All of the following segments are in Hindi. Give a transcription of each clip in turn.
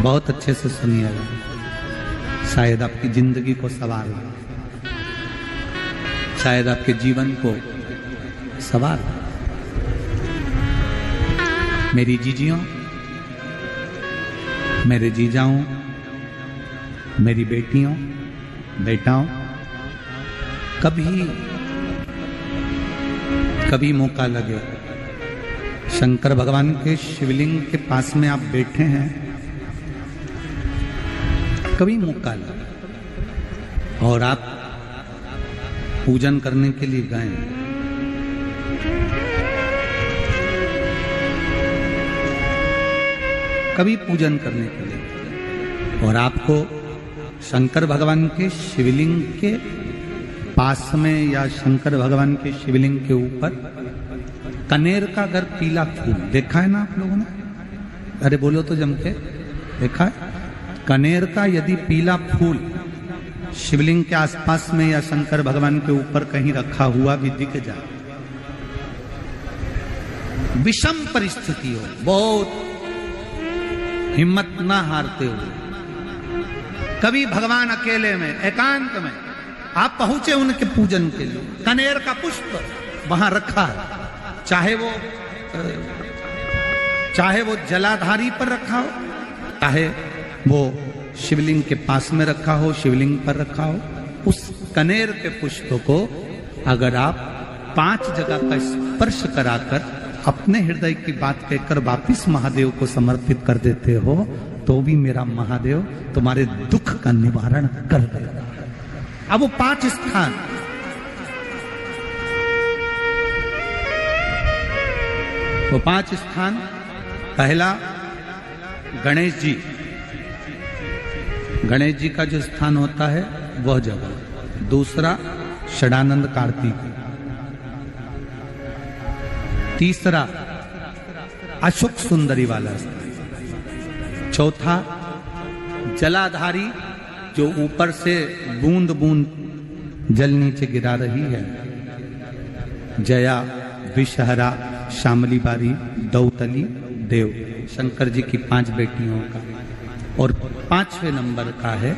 बहुत अच्छे से सुनिएगा, शायद आपकी जिंदगी को सवार, शायद आपके जीवन को सवार। मेरी जीजियों, मेरे जीजाओं, मेरी बेटियों, बेटाओं, कभी मौका लगे, शंकर भगवान के शिवलिंग के पास में आप बैठे हैं, कभी मौका लगे और आप पूजन करने के लिए गए, कभी पूजन करने के लिए, और आपको शंकर भगवान के शिवलिंग के पास में या शंकर भगवान के शिवलिंग के ऊपर कनेर का अगर पीला फूल देखा है ना आप लोगों ने? अरे बोलो तो जम के, देखा है? कनेर का यदि पीला फूल शिवलिंग के आसपास में या शंकर भगवान के ऊपर कहीं रखा हुआ भी दिख जाए, विषम परिस्थिति हो, बहुत हिम्मत ना हारते हुए, कभी भगवान अकेले में एकांत में आप पहुंचे उनके पूजन के लिए, कनेर का पुष्प वहां रखा है, चाहे वो जलाधारी पर रखा हो, चाहे वो शिवलिंग के पास में रखा हो, शिवलिंग पर रखा हो, उस कनेर के पुष्प को अगर आप 5 जगह का स्पर्श कराकर अपने हृदय की बात कहकर वापिस महादेव को समर्पित कर देते हो, तो भी मेरा महादेव तुम्हारे दुख का निवारण कर देगा। अब वो 5 स्थान, वो 5 स्थान, पहला गणेश जी, गणेश जी का जो स्थान होता है वह जगह, दूसरा षडानंद कार्तिक, तीसरा अशोक सुंदरी वाला स्थान, चौथा जलाधारी जो ऊपर से बूंद बूंद जल नीचे गिरा रही है, जया, विषहरा, शामली बारी, दौतली, देव, शंकर जी की 5 बेटियों का, और 5वें नंबर का है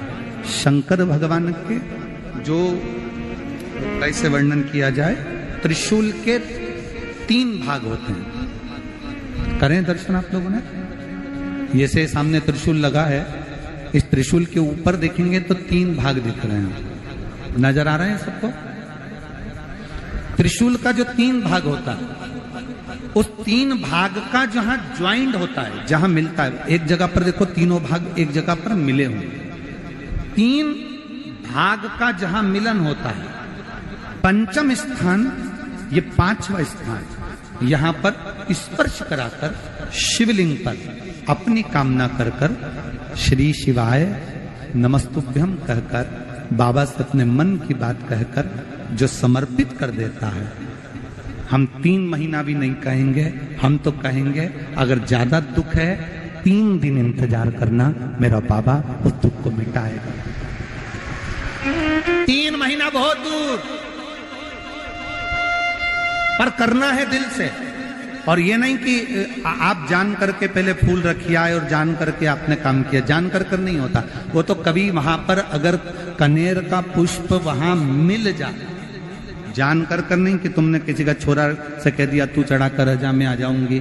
शंकर भगवान के, जो कैसे वर्णन किया जाए, त्रिशूल के 3 भाग होते हैं। करें दर्शन आप लोगों ने? ये से सामने त्रिशूल लगा है, इस त्रिशूल के ऊपर देखेंगे तो 3 भाग दिख रहे हैं, नजर आ रहे हैं सबको? त्रिशूल का जो 3 भाग होता है, उस 3 भाग का जहां ज्वाइंट होता है, जहां मिलता है, एक जगह पर देखो तीनों भाग एक जगह पर मिले हुए, 3 भाग का जहां मिलन होता है, 5वां स्थान, ये 5वां स्थान, यहां पर स्पर्श कराकर शिवलिंग पर अपनी कामना कर कर श्री शिवाय नमस्तुभ्यम कहकर, बाबा से अपने मन की बात कहकर जो समर्पित कर देता है, हम 3 महीना भी नहीं कहेंगे, हम तो कहेंगे अगर ज्यादा दुख है 3 दिन इंतजार करना, मेरा बाबा उस दुख को मिटाएगा। 3 महीना बहुत दूर, पर करना है दिल से, और ये नहीं कि आप जान करके पहले फूल रखिए आए और जान करके आपने काम किया, जान कर नहीं होता वो तो। कभी वहां पर अगर कनेर का पुष्प वहां मिल जाए, जान कर नहीं कि तुमने किसी का छोरा से कह दिया तू चढ़ा कर जा, मैं आ जाऊंगी,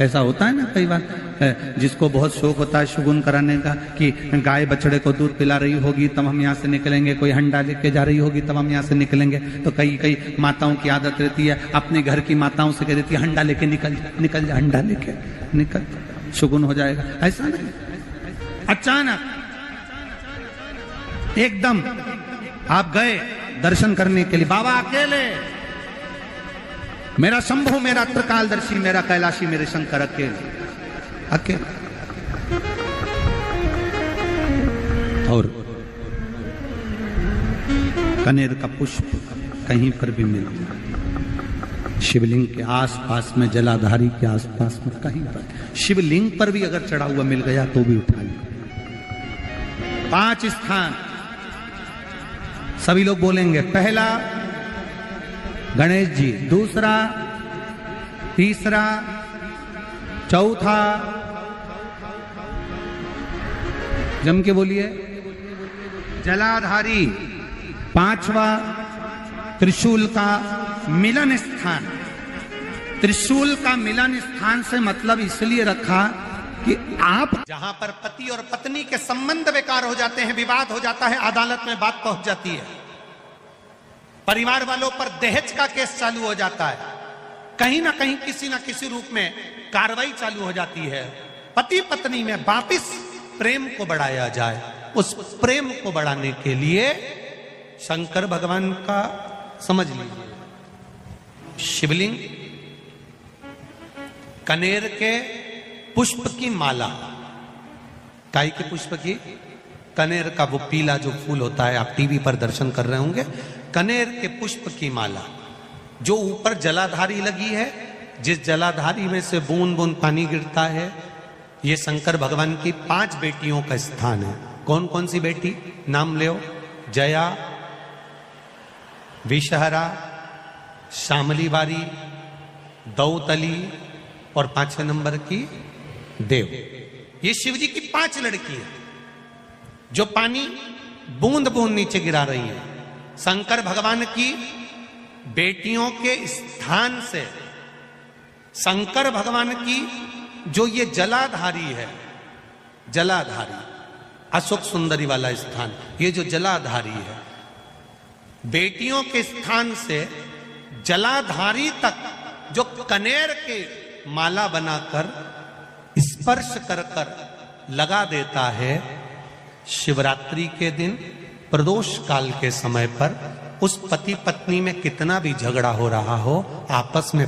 ऐसा होता है ना कई बार, जिसको बहुत शौक होता है शुगुन कराने का, कि गाय बछड़े को दूध पिला रही होगी तब हम यहाँ से निकलेंगे, कोई हंडा लेके जा रही होगी तब हम यहाँ से निकलेंगे, तो कई माताओं की आदत रहती है, अपने घर की माताओं से कह देती है हंडा लेके निकल जा, हंडा लेके निकल, शुगुन हो जाएगा। ऐसा नहीं, अचानक एकदम आप गए दर्शन करने के लिए, बाबा अकेले, मेरा शंभु, मेरा त्रिकालदर्शी, मेरा कैलाशी, मेरे शंकर अकेले, अकेले। और कनेर का पुष्प कहीं पर भी मिला, शिवलिंग के आसपास में, जलाधारी के आसपास में कहीं पर, शिवलिंग पर भी अगर चढ़ा हुआ मिल गया तो भी उठा लिया। 5 स्थान सभी लोग बोलेंगे, पहला गणेश जी, दूसरा, तीसरा, चौथा, जम के बोलिए। जलाधारी, पांचवा त्रिशूल का मिलन स्थान। त्रिशूल का मिलन स्थान से मतलब इसलिए रखा कि आप जहां पर पति और पत्नी के संबंध बेकार हो जाते हैं, विवाद हो जाता है, अदालत में बात पहुंच जाती है, परिवार वालों पर दहेज का केस चालू हो जाता है, कहीं ना कहीं किसी ना किसी रूप में कार्रवाई चालू हो जाती है, पति पत्नी में वापिस प्रेम को बढ़ाया जाए, उस प्रेम को बढ़ाने के लिए शंकर भगवान का समझ लीजिए शिवलिंग, कनेर के पुष्प की माला, काय के पुष्प की, कनेर का वो पीला जो फूल होता है, आप टीवी पर दर्शन कर रहे होंगे, कनेर के पुष्प की माला जो ऊपर जलाधारी लगी है, जिस जलाधारी में से बूंद बूंद पानी गिरता है, ये शंकर भगवान की 5 बेटियों का स्थान है। कौन कौन सी बेटी नाम ले? जया, विषहरा, श्यामली बारी, दौतली और 5वें नंबर की देव। ये शिव जी की 5 लड़की है जो पानी बूंद बूंद नीचे गिरा रही है। शंकर भगवान की बेटियों के स्थान से शंकर भगवान की जो ये जलाधारी है, जलाधारी अशोक सुंदरी वाला स्थान, ये जो जलाधारी है, बेटियों के स्थान से जलाधारी तक जो कनेर के माला बनाकर स्पर्श कर कर लगा देता है, शिवरात्रि के दिन प्रदोष काल के समय पर उस पति पत्नी में कितना भी झगड़ा हो रहा हो, आपस में